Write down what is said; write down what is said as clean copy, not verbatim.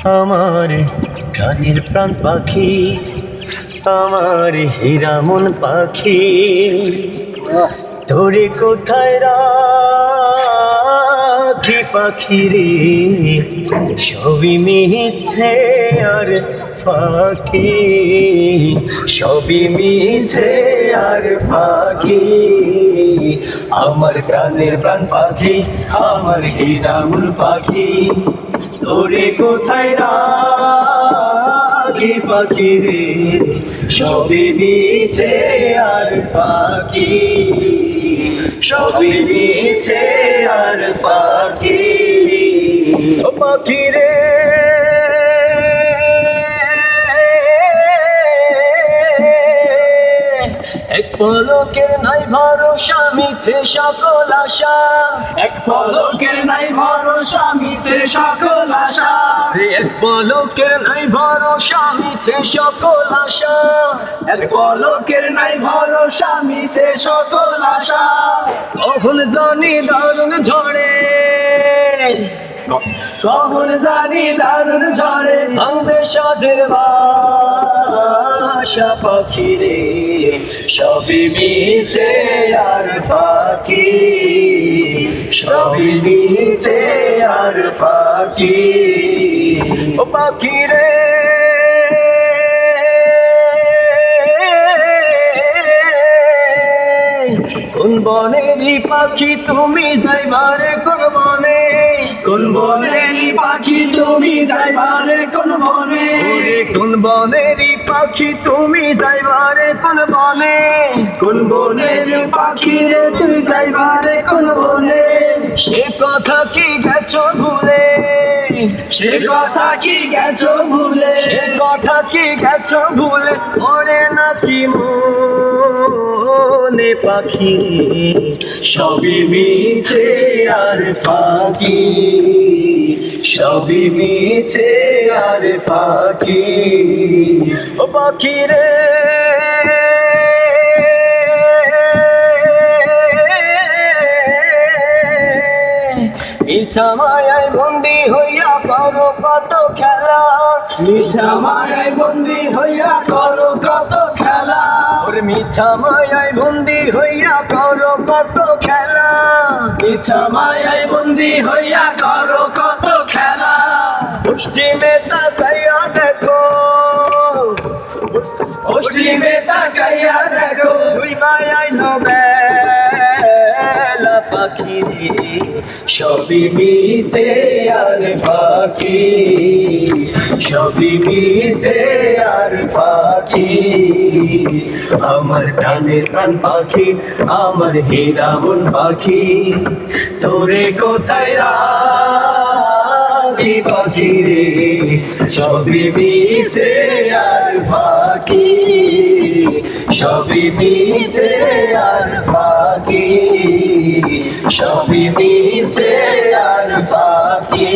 আমার প্রাণের প্রাণ পাখি, আমার হীরা মন পাখি, তোরে কোথায় রাখি পাখি রে, সবই মিছে আর ফাঁকি, সবই মিছে আর ফাঁকি। আমার প্রাণের প্রাণ পাখি, আমার হীরা মন পাখি, তোরে কোথায় রাখি পাখি রে, সবই মিছে আর ফাঁকি, সবই মিছে আর ফাঁকি। ও পাখি রে, এক পলকের নাই ভরসা, মিছে সকল আশা, এক পলকের নাই ভরসা, মিছে সকল আশা। এক পলকের নাই ভরসা, মিছে সকল আশা, এক পলকের নাই ভরসা, মিছে সকল আশা। কখন জানি দারুণ ঝড়ে, কখন জানি দারুণ ঝড়ে ভাঙবে সাধের বাসা পাখি রে, সবই মিছে আর ফাঁকি, সবই মিছে আর ফাঁকি। ও পাখি রে, কোন বনেরই পাখি তুমি যাইবারে কোন বনে, কোন বনেরই পাখি তুমি যাইবারে কোন বনে, কোন বনেরই পাখি তুমি যাইবারে কোন বনে, কোন বনের পাখি রে তুই যাইবারে কোন বনে। সে কথা কি গেছো ভুলে, সে কথা কি গেছো ভুলে, সে কথা কি গেছো ভুলে, ওরে নাকি মনে পাখি, সবই মিছে আর ফাঁকি, সবই মিছে আর ফাঁকি। ও পাখি রে, মিছা মায়ায় বন্দি হইয়া করো কত খেলা, মিছা মায়ায় বন্দি হইয়া করো কত খেলা। ওরে মিছা মায়ায় বন্দি হইয়া করো কত খেলা, মিছা মায়ায় বন্দি হইয়া করো কত খেলা। পশ্চিমে তাকাইয়া দেখো, পশ্চিমে তাকাইয়া দেখো দুই মায়ায় বেলা পাখি রে, সবই মিছে আর ফাঁকি, সবই মিছে আর ফাঁকি। আমার প্রাণের প্রাণ পাখি, আমার হীরা মন পাখি, তোরে কোথায় রাখি পাখি রে, সবই মিছে আর ফাঁকি, সবই মিছে আর ফাঁকি, সবই মিছে আর ফাঁকি।